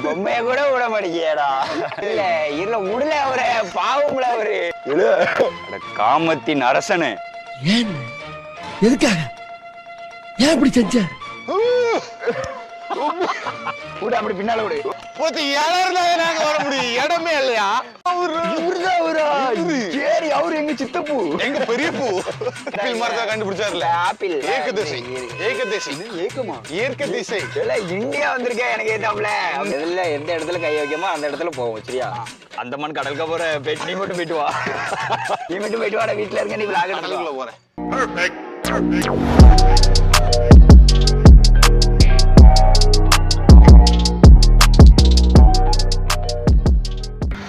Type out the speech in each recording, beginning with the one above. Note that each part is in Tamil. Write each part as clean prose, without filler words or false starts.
பொம்மைய கூட விட மாட்டேங்கியடா. இல்ல இல்ல உடல அவரு பாவம்ல அவரு. காமத்தின் அரசனு. ஏன் எதுக்காக ஏன் இப்படி செஞ்ச? கூட அப்படி பின்னால விடு. போத்து நாங்க வர முடியும், இடமே இல்லையா? சரி, அவரு எங்க சித்தப்பூ, எங்க பெரிய பூ. ஆப்பிள் மரத்தை கண்டுபிடிச்சாருல. ஆப்பிள் ஏக திசை. ஏக்கமா இயற்கை திசை. இந்தியா வந்திருக்கேன் எனக்கு ஏத்தாப்ல. எதுல எந்த இடத்துல கை வைக்கமோ அந்த இடத்துல போவோம். சரியா? அந்த மண் கடலுக்கு போற நீ மட்டும் போயிட்டு வா. நீ மட்டும் போயிட்டு வாடா. வீட்டுல இருக்க நீ விளாக கடலுக்குள்ள போறேன்.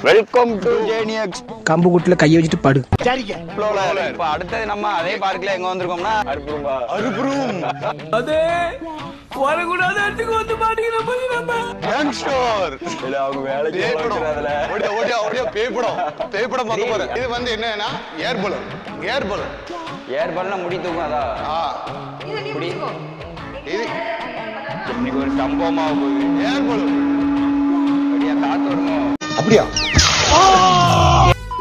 வெல்கம் டு ஜேனியக்ஸ். கம்பு கூட்டுல கைய வச்சுட்டு படு. இப்ப அடுத்தது நம்ம அதே பார்க்ல எங்க வந்திருக்கோம்னா அருப்புரும். அதே வரக்கூடாத இடத்துக்கு வந்து மாட்டீங்க. யங்ஸ்டர் இல்ல அவங்க வேலைக்கு போறதுல ஓடியா பேய்படம் பார்க்க போறேன். இது வந்து என்னன்னா ஏர் பலூன் முடி தூக்கும். அதா முடி இது இன்னைக்கு ஒரு சம்பவமா போகுது. ஏர் பலூன் அப்படியே காத்து வருமோ? அப்படியா?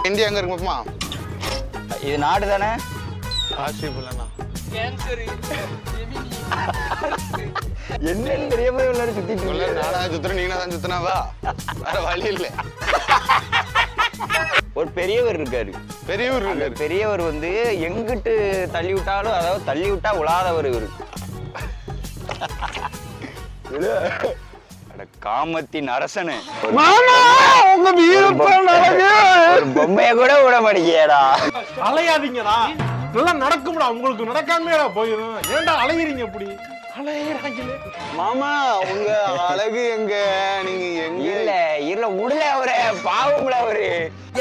இந்தியா எங்க இருக்கு மாமா? இது நாடு தானே? ஆசிபுலனா என்னன்னு தெரியாம எல்லாரும் சுத்திட்டு இல்ல. நானா சுத்துறேன், நீங்க தான் சுத்தினாவா? வேற வழி இல்ல. ஒரு பெரியவர் இருக்காரு. பெரியவர் வந்து எங்கிட்டு தள்ளி விட்டாலும், அதாவது தள்ளி விட்டா உலாதவர் இவரு. காமத்தின் அரசனு. பொம்மைய கூட விட மாட்டேங்கியடா. அலையாதீங்கடா, இதெல்லாம் நடக்கும்டா. உங்களுக்கு நடக்காமடா போயிடும். ஏன்டா அலையறீங்க? அப்படி அலையறாங்களே மாமா. உங்க அழகு எங்க? நீங்க எங்க? இல்ல உடல அவரு பாவம்ல அவரு.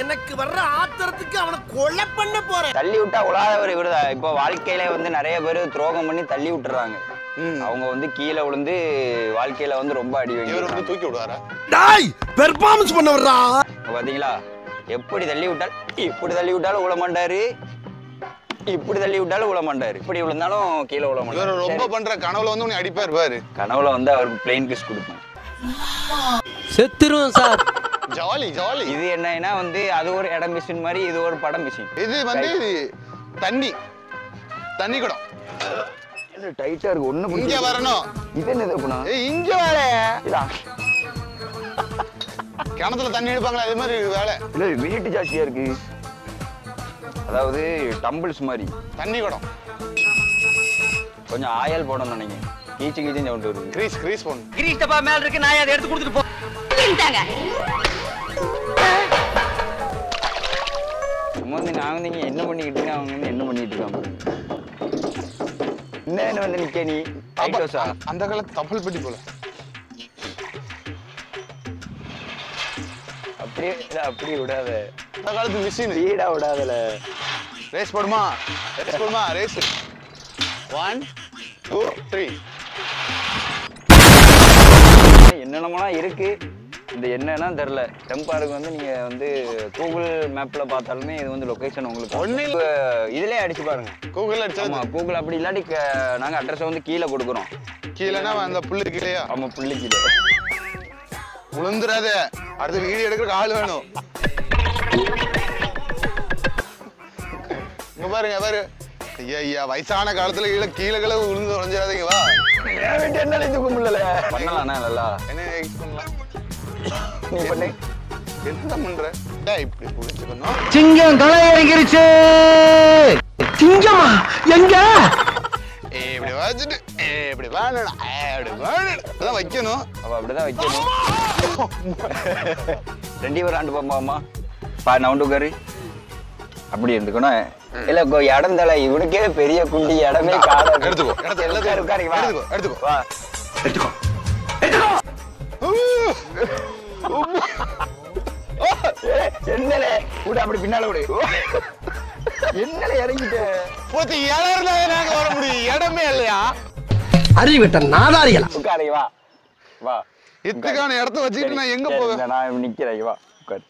எனக்கு வர்ற ஆத்திரத்துக்கு அவனை கொலை பண்ண போறேன். தள்ளி விட்டா உலாதவர் இவருதான். இப்போ வாழ்க்கையில வந்து நிறைய பேர் துரோகம் பண்ணி தள்ளி விட்டுறாங்க. அவங்க வந்து கீழே விழுந்து வாழ்க்கையில வந்து ரொம்ப அடி வாங்கி இவர் வந்து தூக்கி விடுவாரா? டாய் பெர்ஃபார்மன்ஸ் பண்ண வர்றா. பாத்தீங்களா? எப்படி தள்ளி விட்டால் இப்படி தள்ளி விட்டாலும் விழ மாட்டாரு, இப்படி தள்ளி விட்டாலும் விழ மாட்டாரு, இப்படி விழுந்தாலும் கீழே விழ மாட்டாரு. இவர் ரொம்ப பண்ற கனவுல வந்து உன்னை அடிப்பாரு பாரு. கனவுல வந்து அவருக்கு பிளெயின் கிஸ் கொடுப்பேன். செத்துருவோம் சார். ஜாலி. இது என்னன்னா வந்து அது ஒரு இடம் மிஷின் மாதிரி, இது ஒரு படம் மிஷின். இது வந்து தண்ணி குடம். டைட்டா இருக்கு. ஒண்ணு இங்க வரணும். இது என்னது பண்ணா? இங்க வேலை. இதா கிணத்துல தண்ணி எடுப்பாங்களா? அதே மாதிரி வேலை. இல்ல வெயிட் ஜாஸ்தியா இருக்கு. அதாவது டம்பிள்ஸ் மாதிரி. தண்ணி குடம். கொஞ்சம் ஆயில் போடணும் நினைக்கிறேன். கீச்சு சவுண்ட் வருது. கிரீஸ் போடணும். கிரீஸ் டப்பா மேல இருக்கு. நான் அதை எடுத்து கொடுத்துட்டு போ. சும்மா வந்து நான் வந்து நீங்க என்ன பண்ணிக்கிட்டு அவங்க வந்து என்ன பண்ணிட்டு இருக்காங்க. என்ன வந்து நிக்க நீ அந்த காலத்து தப்பல் பெட்டி போல. அப்படி விடாத. அந்த காலத்து மிஷின் ஸ்பீடா விடாதல. ரேஸ் போடுமா? ரேஸ் 1 2 3. என்னென்னலாம் இருக்கு. இந்த என்னன்னா தெரியல. டெம்பாருக்கு வந்து நீங்க வந்து கூகுள் மேப்ல பார்த்தாலுமே இது வந்து லொகேஷன் உங்களுக்கு ஒண்ணு இதுலயே அடிச்சு பாருங்க. கூகுள்ல அடிச்சா கூகுள் அப்படி இல்லாட்டி நாங்க அட்ரஸ் வந்து கீழே கொடுக்குறோம். கீழேனா அந்த புல்லு கீழேயா? ஆமா, புல்லு கீழே. உளுந்துராத. அடுத்த வீடியோ எடுக்க ஆள் வேணும். இங்க பாருங்க. ஐயா வயசான காலத்துல கீழே உளுந்து உழைஞ்சிடாதீங்க. வா என்ன தூக்க முடியல. பண்ணலாம்ண்ணா நல்லா. என்ன எக்ஸ் பண்ணலாம்? நீ பண்ணு. என்ன பண்ற? இப்படி புடிச்சுக்கணும். சிங்கம் களை இறங்கிருச்சு. சிங்கமா எங்க? இப்படி வச்சுட்டு இப்படி வேணும். அப்படிதான் வைக்கணும். அப்படிதான் வைக்கணும். ரெண்டு பேர் ஆண்டு பாம்பாமா நவுண்டு உட்காரு. அப்படி இருந்துக்கணும். இல்ல இடம் தலை இவனுக்கே பெரிய குண்டி இடமே கால. எடுத்துக்கோ. வா எடுத்துக்கோ. என்னல கூட அப்படி பின்னால விடு. என்னல இறங்கிட்ட? போத்து நாங்க வர முடியும், இடமே இல்லையா? அறிவிட்ட நாதாரிகளா. உட்காரு. வா இத்துக்கான இடத்த வச்சுக்கிட்டு நான் எங்க போவேன்? நான் நிக்கிறேன். வா உட்காரு.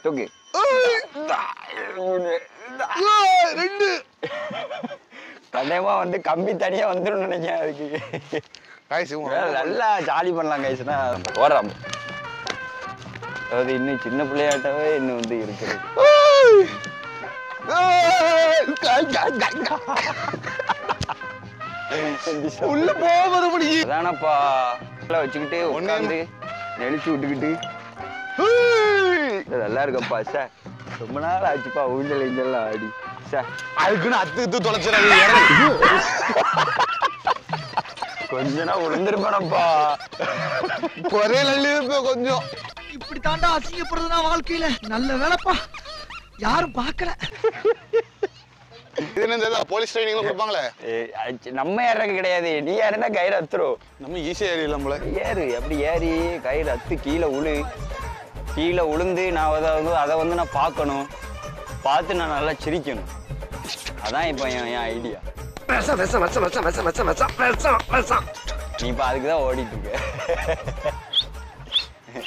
தூக்கு. ரெண்டு தனியமா வந்து கம்பி தனியா வந்துடும் நினைக்கிறேன். அதுக்கு காய்ஸ் நல்லா ஜாலி பண்ணலாம் கைஸ்னா ஓடுறான். அதாவது இன்னும் சின்ன பிள்ளையாட்டவே இன்னும் வந்து இருக்குது. உள்ள போவது முடியும். அதானப்பா வச்சுக்கிட்டு உட்காந்து நெளிச்சு விட்டுக்கிட்டு நல்லா இருக்கப்பா சார். ரொம்ப நாள் ஆச்சுப்பா ஊஞ்சல் இஞ்சல்லாம் ஆடி சார். அதுக்குன்னு அத்து தொலைச்சிடாது. கொஞ்ச நாள் விழுந்திருப்பேனப்பா. ஒரே நல்லி இருப்பேன் கொஞ்சம். இப்படி தாண்டா அசிங்கப்படுறதுனா வாழ்க்கையில. நல்ல வேலைப்பா யாரும் பார்க்கல. இது என்ன போலீஸ் ட்ரைனிங்ல கொடுப்பாங்களே? நம்ம ஏறக்கு கிடையாது. நீ யாருன்னா கயிறு அத்துரும். நம்ம ஈஸியா ஏறிடலாம் போல. ஏறு அப்படி ஏறி கயிறு அத்து கீழே கீழே உளுந்து நான் அதை வந்து நான் பார்க்கணும். பார்த்து நான் நல்லா சிரிக்கணும். அதான் இப்போ என் ஐடியா. நீ இப்போ அதுக்கு தான் ஓடிட்டு இருக்க.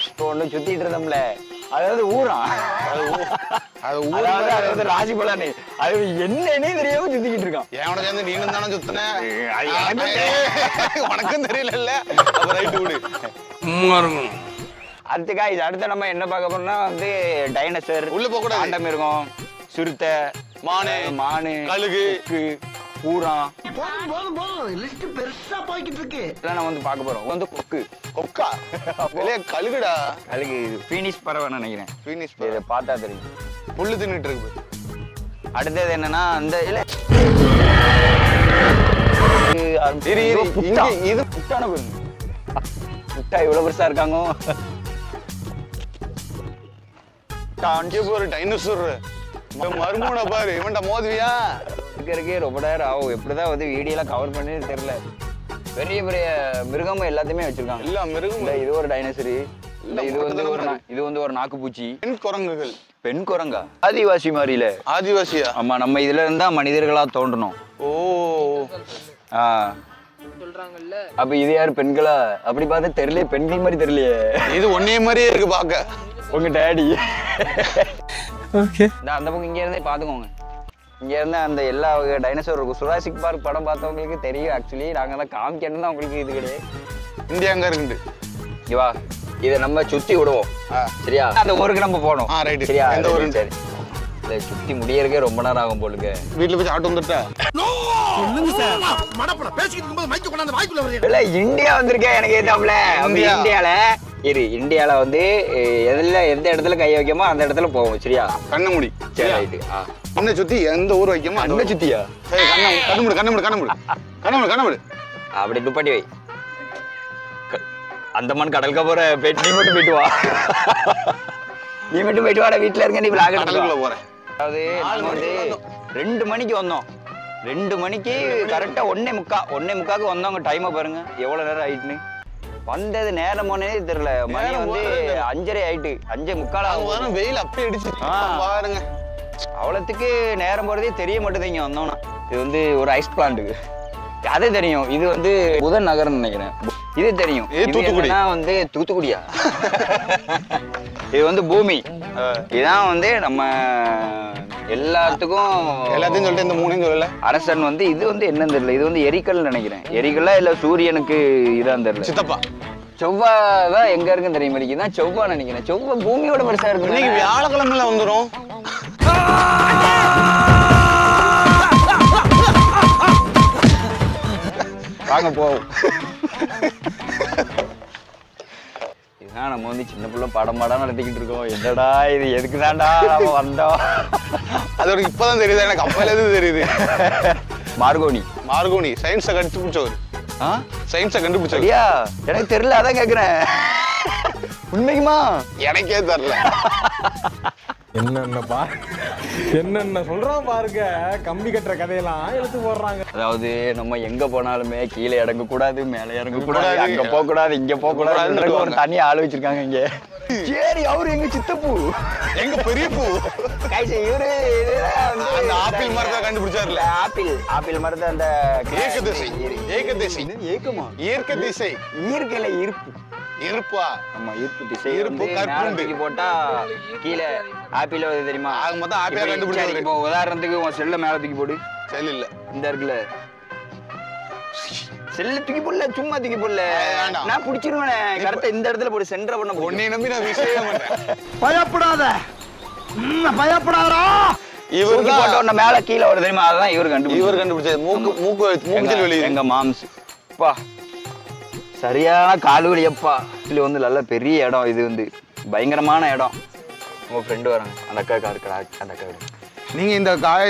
இப்போ ஒண்ணு சுத்திட்டு இருந்தோம்ல, அதாவது ஊரான். அதாவது ராசி பலானு அது என்னன்னே தெரியாம சுத்திக்கிட்டு இருக்கான். எவனை சேர்ந்து நீங்களும் தானே சுத்தின? உனக்கும் தெரியல. அப்ப ரைட்டு விடு. அடுத்த நம்ம என்ன பார்க்க போறோம்னா வந்து டைனோசர், உள்ள போக கூடாது, காண்டமிருகம், சிறுத்தை, மானு, கழுகு, பூரான். லிஸ்ட் பெருசா போய்கிட்டு இருக்கு. இதெல்லாம் நம்ம வந்து பார்க்க போறோம். வந்து கொக்கா கழுகுடா. கழுகு பீனிஸ் பறவை நினைக்கிறேன். பீனிஸ் இதை பார்த்தா தெரியும். புல்லு தின்னுட்டு இருக்கு. அடுத்தது என்னன்னா அந்த இது புட்டான பாருங்க. புட்டா இவ்வளவு பெருசா இருக்காங்க. ஒரு டைனோசர் மருமூனை பாரு. இவன்ட மோதுவியா? இருக்கே ரொம்ப நேரம் ஆகும். எப்படிதான் வந்து வீடியோலாம் கவர் பண்ணி தெரியல. பெரிய பெரிய மிருகமும் எல்லாத்தையுமே வச்சிருக்காங்க. எல்லா மிருகம். இது ஒரு டைனோசர். இது வந்து ஒரு நாக்குப்பூச்சி. பெண் குரங்குகள். பெண் குரங்கா? ஆதிவாசி மாதிரில. ஆதிவாசியா? ஆமா, நம்ம இதுல இருந்தா மனிதர்களா தோன்றணும். ஓ சொல்றாங்கல்ல. அப்ப இது யாரு பெண்களா? அப்படி பார்த்தா தெரியல, பெண்கள் மாதிரி தெரியலையே. இது ஒன்னே மாதிரியே இருக்கு பாக்க. உங்க டேடி. ஓகே, அந்த பக்கம் இங்க இருந்தே பாத்துக்கோங்க. இங்க இருந்த அந்த எல்லா டைனோசர் இருக்கும். சுராசிக் பார்க் படம் பார்த்தவங்களுக்கு தெரியும். ஆக்சுவலி நாங்க தான் காமிக்கணும் தான் உங்களுக்கு இது கிடையாது. இந்தியா அங்க இருக்கு. இவா இதை நம்ம சுத்தி விடுவோம். சரியா? அந்த ஊருக்கு நம்ம போனோம். சரியா? எந்த ஊரு? சரி, இதை சுத்தி முடியறதுக்கே ரொம்ப நேரம் ஆகும் போலுங்க. வீட்டுல போய் ஆட்டு வந்துட்டா சொல்லுங்க சார். மடப்பட பேசிக்கிட்டு இருக்கும்போது மைக் கொண்டாந்து வாய்க்குள்ள வரீங்க. இல்ல, இந்தியா வந்திருக்கேன் எனக்கு ஏத்தாப்ல. இந்தியால வந்து எந்த இடத்துல கை வைக்கமோ அந்த இடத்துல போவோம். சரியா? கண்ணு முடி. சரி, ரைட்டு. கண்ணை சுத்தி எந்த ஊர் வைக்கமோ கண்ணை சுத்தியா? சரி, கண்ணு முடி. அப்படி துப்பாட்டி வை. அந்த மண் கடலுக்கு போற நீ மட்டும் போயிட்டு வா. நீ மட்டும் போயிட்டு வாடா. வீட்டுல இருக்க நீ விளாக போறேன். அதாவது நாங்க வந்து 2 மணிக்கு வந்தோம். 2 மணிக்கு கரெக்டா 1:45க்கு வந்தவங்க. டைமை பாருங்க எவ்வளவு நேரம் ஆயிட்டுன்னு. வந்தது நேரம் போனே தெரியல. மணி வந்து 5:30 ஆயிட்டு. 5:45 வெயில் அப்படி அடிச்சு பாருங்க. அவ்வளவுக்கு நேரம் போறதே தெரிய மாட்டேது. இங்க வந்தோம்னா இது வந்து ஒரு ஐஸ் பிளான்ட்டுக்கு அது தெரியும். இது வந்து புதன் நகரம் நினைக்கிறேன். இது தெரியும். தூத்துக்குடி வந்து தூத்துக்குடியா? இது வந்து பூமி. இதான் வந்து நம்ம எல்லாத்தையும் சொல்லிட்டு இந்த மூணையும் சொல்லல. அரசன் வந்து இது வந்து என்னன்னு தெரியல. இது வந்து எரிக்கல் நினைக்கிறேன். எரிக்கல்லா இல்ல சூரியனுக்கு இதான் தெரியல. சித்தப்பா செவ்வாய் தான் எங்க இருக்குன்னு தெரியும். மாதிரி இதான் செவ்வாய் நினைக்கிறேன். செவ்வாய் பூமியோட பெருசா இருக்கு. இன்னைக்கு வியாழக்கிழமைல வந்துரும். வாங்க போவோம். இதுதான் நம்ம வந்து சின்ன பிள்ளை படம் நடத்திக்கிட்டு இருக்கோம். என்னடா இது, எதுக்குதான்டா நம்ம வந்தோம்? அது இப்பதான் தெரியுது எனக்கு. அப்பல எது தெரியுது? மார்கோனி சயின்ஸை கண்டுபிடிச்சவர். சயின்ஸை கண்டுபிடிச்சவர். எனக்கு தெரியல, அதான் கேக்குறேன். உண்மைக்குமா? எனக்கே தெரியல. என்னென்ன சொல்றான் பாருங்க. கம்பி கட்டுற கதையெல்லாம் எடுத்து போடுறாங்க. அதாவது நம்ம எங்க போனாலுமே கீழே இறங்க கூடாது, மேல இறங்க கூடாது, அங்க போக கூடாது, இங்க போக கூடாது. ஒரு தனியா ஆளு வச்சிருக்காங்க இங்க. சரி, அவரு எங்க சித்தப்பூ, எங்க பெரிய பூ. இவரு அந்த ஆப்பிள் மரத்தை கண்டுபிடிச்சாருல. ஆப்பிள் மரத்தை அந்த ஏக திசை. ஏக்கமா? இயற்கை திசை. இயற்கையில இருப்பா. ஆமா, ஈர்ப்பு திசை. இருப்பு கற்புண்டு போட்டா கீழே ஆப்பிள் வருது தெரியுமா? ஆக மொத்தம் ஆப்பிள் கண்டுபிடிச்சாரு. இப்போ உதாரணத்துக்கு உன் செல்ல மேல தூக்கி போடு. செல் இல்ல, இந்த இருக்குல்ல செல்ல தூக்கி போடல சும்மா தூக்கி போடல வேண்டாம். நான் புடிச்சிருவேனே கரெக்டா இந்த இடத்துல போட்டு சென்டர் பண்ண உன்னை நம்பி நான் விஷயம் மாட்டேன். பயப்படாத பயப்படாதா. இவர் போட்ட உடனே மேல கீழே வர தெரியுமா அதான் இவர் கண்டுபிடிச்சது மூக்குச்சல் வெளியே எங்க மாம்ஸ் அப்பா சரியான கால்வழி அப்பா. இதுல வந்து நல்ல பெரிய இடம், இது வந்து பயங்கரமான இடம். உங்க ஃப்ரெண்டு வராங்க, அந்த அக்கா இருக்கிற அந்த அக்கா. நீங்க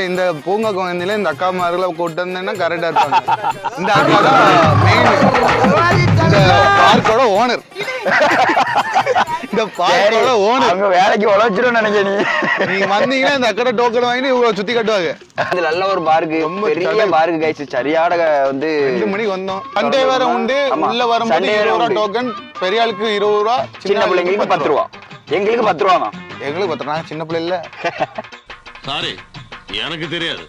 இந்த பூங்காக்கு வந்தீங்களே இந்த அக்கா மார்களை கூட்டு வந்தீங்கன்னா கரெக்டா இருப்பாங்க. இந்த அக்கா தான் மெயின் இந்த பார்க்கோட ஓனர். இந்த பார்க்கோட ஓனர் அவங்க வேலைக்கு உழைச்சிடும் நினைக்கிறேன். நீங்க வந்தீங்கன்னா இந்த அக்கா டோக்கன் வாங்கி இவ்வளவு சுத்தி கட்டுவாங்க. அது நல்ல ஒரு பார்க்கு, பெரிய பார்க்கு கைஸ். சரியான வந்து 2 மணிக்கு வந்தோம். சண்டே வேற உண்டு. உள்ள வரும்போது 20 ரூபா டோக்கன், பெரிய ஆளுக்கு 20 ரூபா, சின்ன பிள்ளைங்களுக்கு 10 ரூபா. எங்களுக்கு 10 ரூபா தான். எங்களுக்கு 10 ரூபா. சின்ன பிள்ளை இல்ல. சாரி, எனக்கு தெரியாது.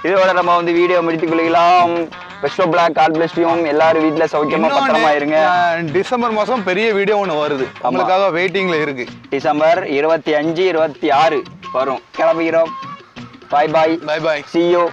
இதோட நம்ம வந்து வீடியோ முடித்துக் கொள்ளலாம். பெஸ்ட் பிளாக் கால் பிளஸ் யூ. எல்லாரும் வீட்ல சௌக்கியமா பத்திரமா இருங்க. டிசம்பர் மாசம் பெரிய வீடியோ ஒன்று வருது, உங்களுக்காக வெயிட்டிங்ல இருக்கு. டிசம்பர் 25, 26 வரும். கிளம்புகிறோம். Bye bye. Bye bye. See you.